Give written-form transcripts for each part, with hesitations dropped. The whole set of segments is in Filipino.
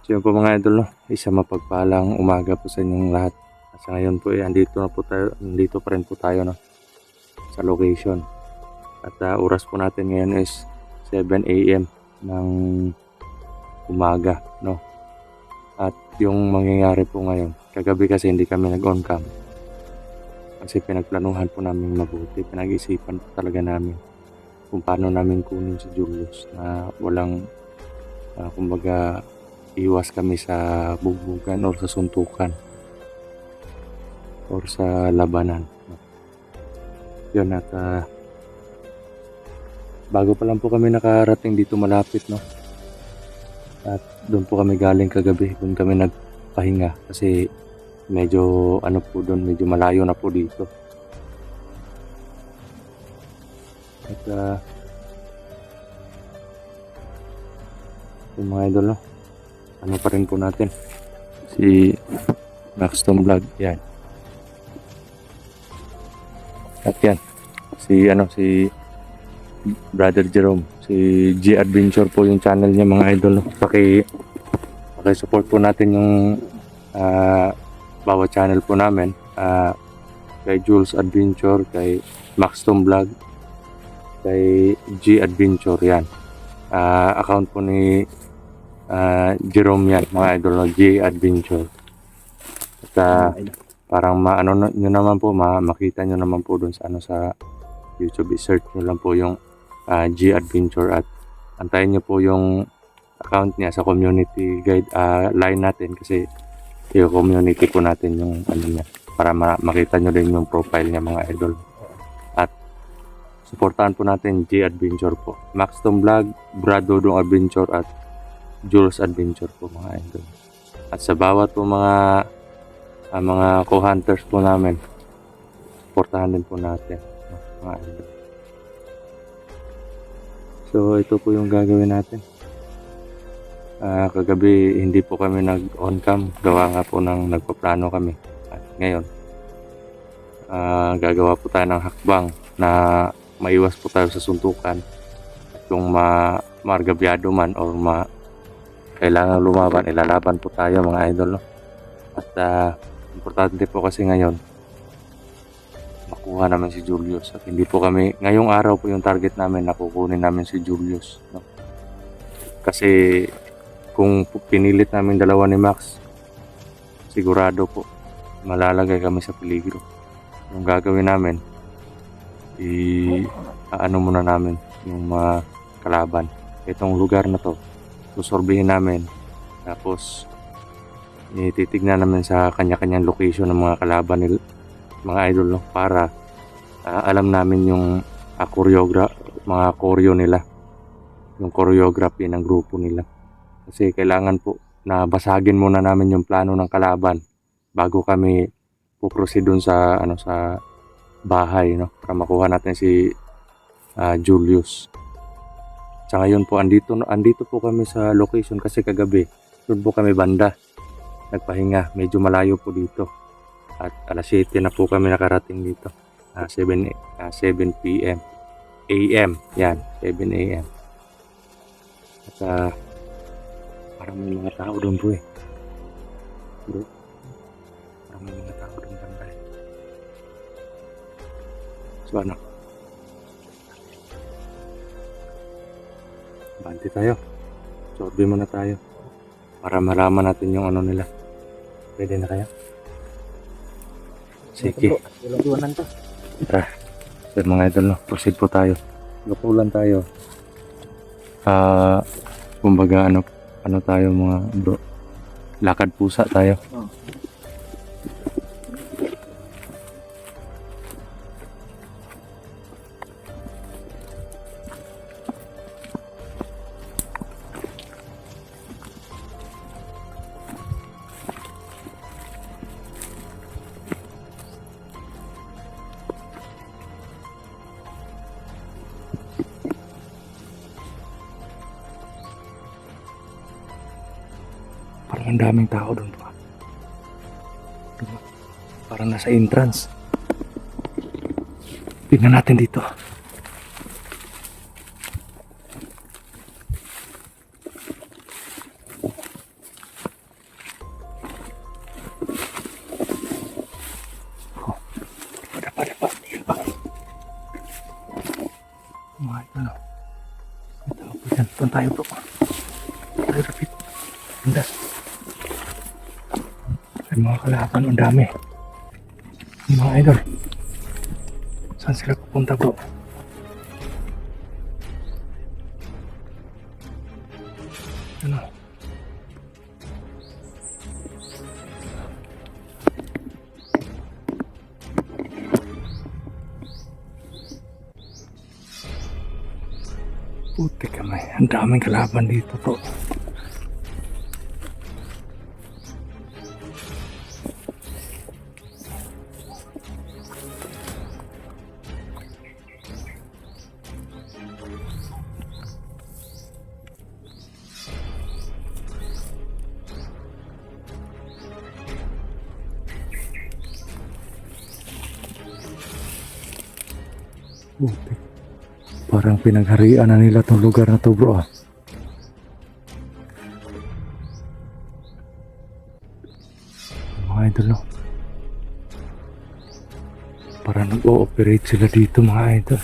So yun po mga idol, no? Isa mapagpalang umaga po sa inyong lahat. Sa ngayon po andito pa rin po tayo, no? Sa location. At oras po natin ngayon is 7 AM ng umaga, no? At yung mangyayari po ngayon, kagabi kasi hindi kami nag-on cam. Kasi pinagplanuhan po namin mabuti, pinag-isipan po talaga namin kung paano namin kunin si Julius na walang kumbaga iwas kami sa bugbugan or sa suntukan or sa labanan. Yun, at bago pa lang po kami nakarating dito malapit, no? At doon po kami galing kagabi, doon kami nagpahinga kasi medyo po doon, medyo malayo na po dito. At yung mga idol, no? Ano pa rin po natin si Maxton Vlog, yan. At yan si Brother Jerome, si G Adventure po yung channel niya mga idol, no? Paki-support po natin yung bawat channel po namin, kay Jules Adventure, kay Maxton Vlog, kay G Adventure, yan. Account po ni Jerome yan mga idol, no? G Adventure. At parang nyo naman po, makita nyo naman po dun sa sa YouTube, i-search nyo lang po yung G Adventure at antayin nyo po yung account niya sa community guide line natin, kasi yung community po natin yung niya, para makita nyo din yung profile niya mga idol. At supportahan po natin G Adventure po, Maxton Vlog, Brad Dodong Adventure at Jules Adventure po mga idol. At sa bawat po mga co-hunters po namin, supportahan din po natin mga idol. So ito po yung gagawin natin. Kagabi hindi po kami nag-on cam, gawa nga po ng nagpaplano kami. At ngayon gagawa po tayo ng hakbang na maiwas po tayo sa suntukan. At kung margabyado man or kailangan lumaban, ilalaban po tayo mga idol, no? At importante po kasi ngayon makuha naman si Julius, at hindi po kami ngayong araw po yung target namin, nakukunin namin si Julius, no? Kasi kung pinilit namin dalawa ni Max, sigurado po malalagay kami sa peligro. Yung gagawin namin, muna namin yung mga kalaban. Itong lugar na to susorbihin namin, tapos titignan namin sa kanya-kanyang location ng mga kalaban mga idol, no? Para alam namin yung mga choreo nila, yung choreography ng grupo nila. Kasi kailangan po na basagin muna namin yung plano ng kalaban bago kami puproceed dun sa sa bahay, no? Para makuha natin si Julius. Sa ngayon po andito po kami sa location kasi kagabi doon po kami banda nagpahinga, medyo malayo po dito. At alas 7 na po kami nakarating dito. 7 PM. AM. Yan, 7 AM. At parang may mga tao doon po bro. Parang may mga tao doon banda eh. So banti tayo. Sorbe muna tayo para malaman natin yung nila. Pwede na kaya? Sige. Tara. So mga idol, no? Proceed po tayo. Lukulan tayo. Kumbaga tayo mga bro. Lakad pusa tayo. Parang ang daming tao doon pa. Diba? Parang nasa entrance. Tingnan natin dito. tayo bro. Tayo rapid. Ganda. Ay mga kalaban, ang dami. Mga idol. Saan sila pupunta bro? Ano? Puti kamay. Ang daming kalaban dito bro. Puti. Parang pinagharian na nila tong lugar na to bro. Mga idol no. Parang nag-ooperate sila dito mga idol.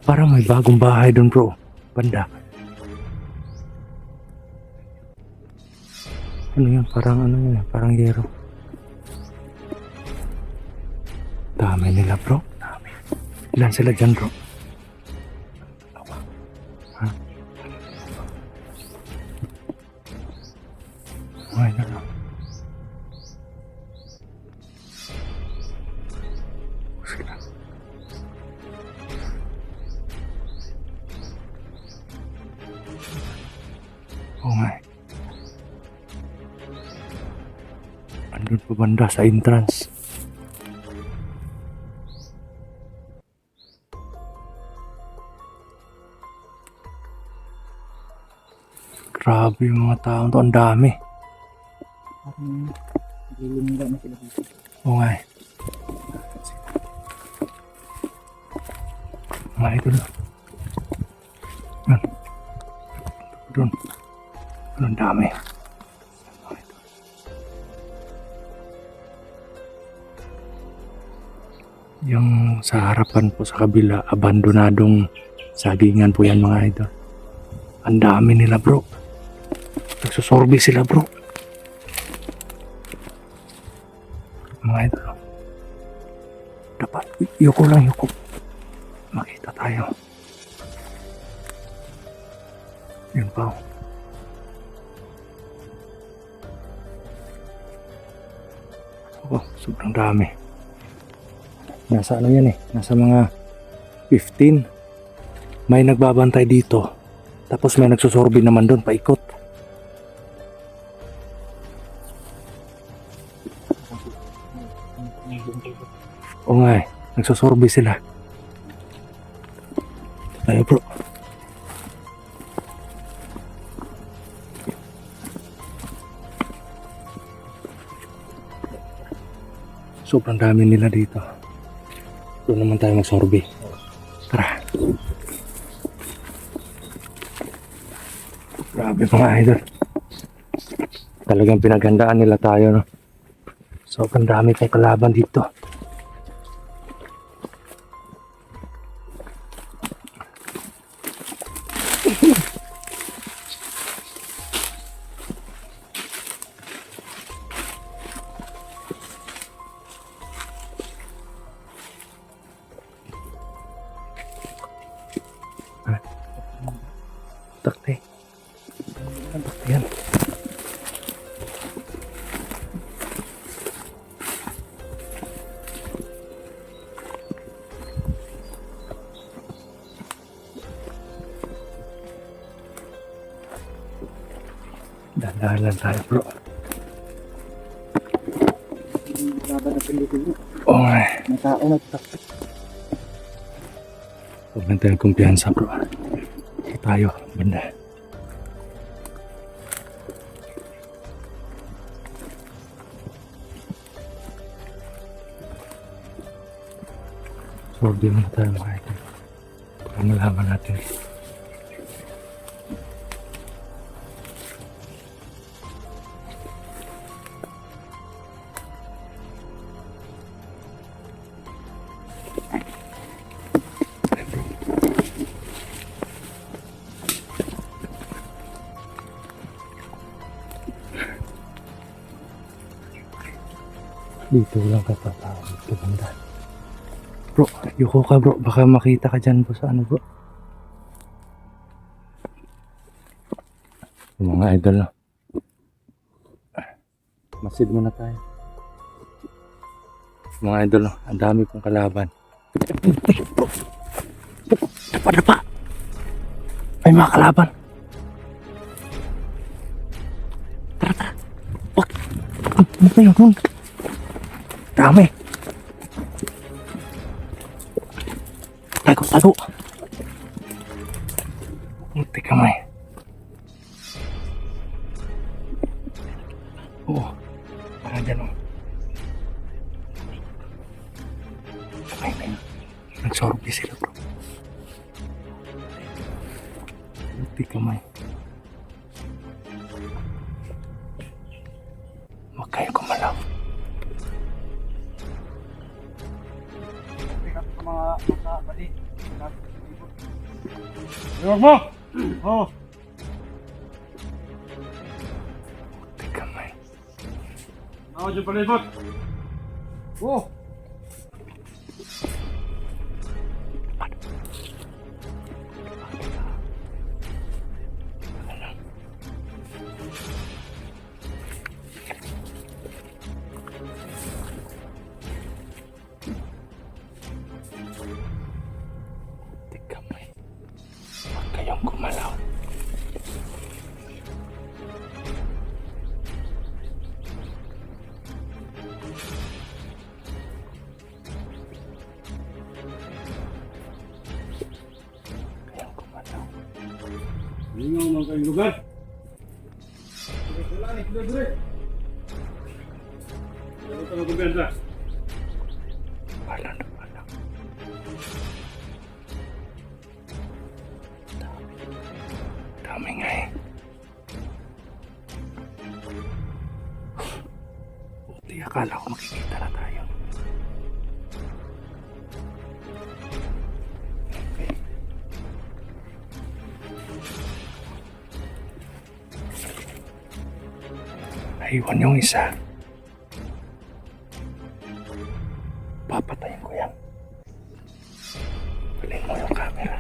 Parang may bagong bahay doon bro. Banda. Ano yan? Parang ano yan? Parang yero. Dami nila bro. Dami. Ilan sila dyan bro? Ha? Ay na lang. Sila. Oo nga eh. Andun pa banda sa entrance. Grabe yung mga tao to, ang dami. Parang nililingga na sila dito. Oo nga eh. Mga idol. Yan. Doon. Doon ang dami. Mga idol. Yung sa harapan po sa kabila, abandonadong sagingan po yan mga idol. Ang dami nila bro. Nagsusorbe sila bro. Mga idol. Dapat yuko lang yuko. Makita tayo. Yun pa. Oh, sobrang dami. Nasa ano yan eh. Nasa mga 15. May nagbabantay dito. Tapos may nagsusorbe naman doon paikot. Oo nga eh. Nagsusorbe sila. Tayo bro. Sobrang dami nila dito. Doon naman tayo magsorbe. Tara. Grabe mga idol. Talagang pinaghandaan nila tayo no. Sobrang dami tayong kalaban dito. Takte. Takte yan. Dandahan lang tayo bro. Laban na pelikula. Oo nga eh. May tao nagtakot. Huwag lang tayong kumpiyansa bro. Ito tayo, banda. Sorbe muna tayo mga idol. Para malaman natin. Dito lang katatawag ka banda. Bro, yuko ka bro. Baka makita ka dyan bro sa ano bro. Yung mga idol no. Masid muna tayo. Mga idol no. Ang dami pong kalaban. Dapa. May mga kalaban. Tara. Wag. Ano kayo dun? Dami. Tago. Munti kamay. Oo. Parang dyan o. Ay. Nagsorbi sila bro. Munti kamay. Huwag kayo kumalaw. Mga bali. Huwag mo! Oo. Munti kamay. Ako dyan palibot. Oo. Munti kamay. Huwag kayong kumalaw. Lingaw man kayong lugar. Wala ni, dire. Ano ka magubenta? Wala. Dami nga eh. Buti akala ko makikita na tayo. Okay. Naiwan yung isa. Papatayin ko yan. Balin mo yung camera.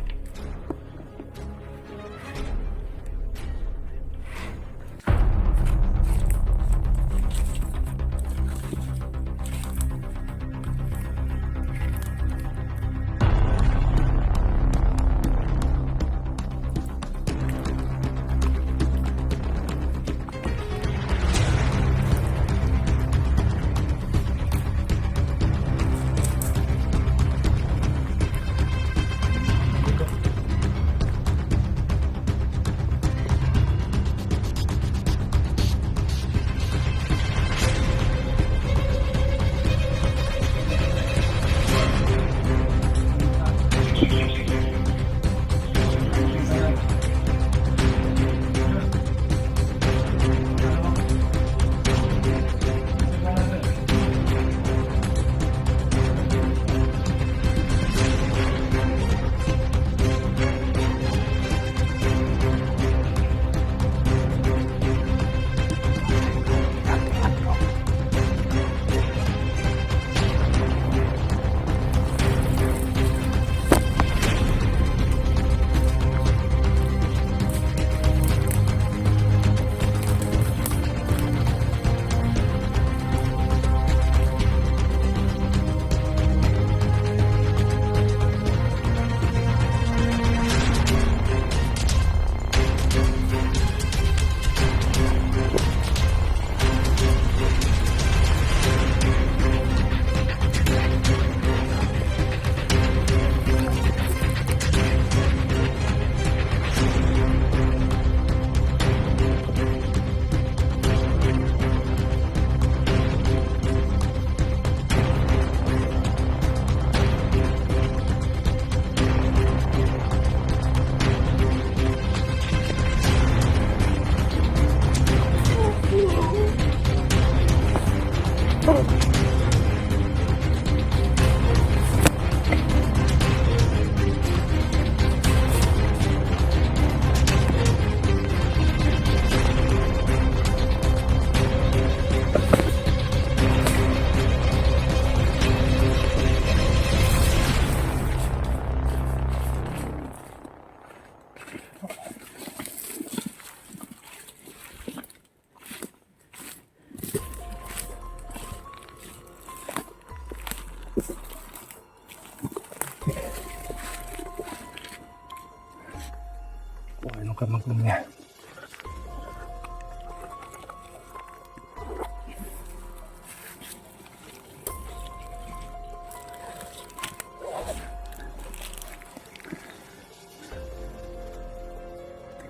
yung kamagong niya.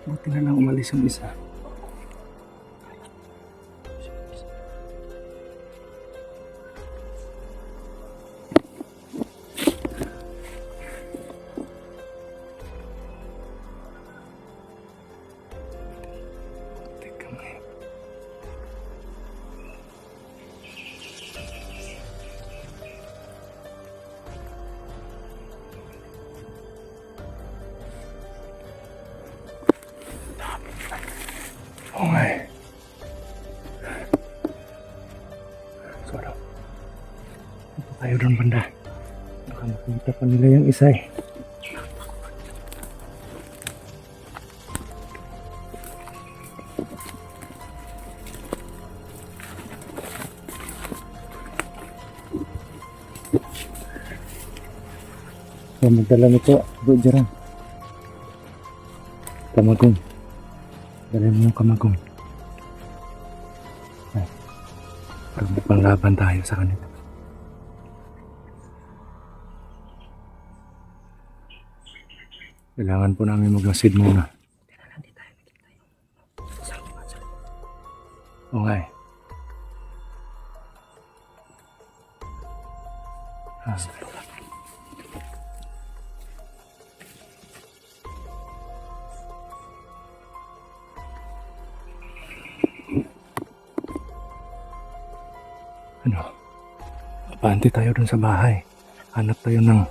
Buti na lang umalis yung isa. Teka nga. Oo nga eh. So ano? Punta tayo doon banda. Baka makita pa nila yung isa eh. So magdala nito, Bro Jerome. Kamagong. Dala mo yung kamagong. Ay, para magpanglaban tayo sa kanila. Kailangan po namin magmasid muna. Oo nga eh. Ah. Ano? Abante tayo dun sa bahay. Hanap tayo ng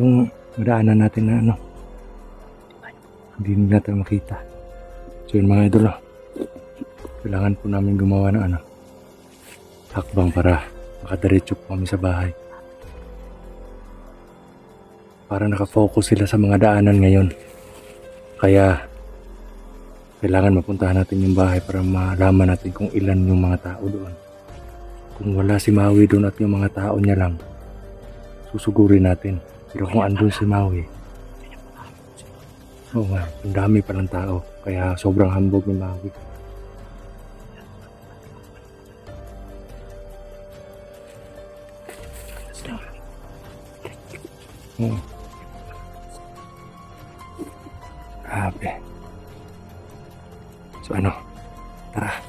yung madaanan natin na ano. Hindi natin makita. So yun mga idol, kailangan po namin gumawa ng ano, hakbang para makadiretso po kami sa bahay. Para nakafocus sila sa mga daanan ngayon. Kaya kailangan mapuntahan natin yung bahay para malaman natin kung ilan yung mga tao doon. Kung wala si Maui doon at yung mga tao niya lang, susugurin natin. Pero kung andun si Maui, oo nga, ang dami palang tao. Kaya sobrang hambog ni Maui. Oo. Grabe. So ano, tara.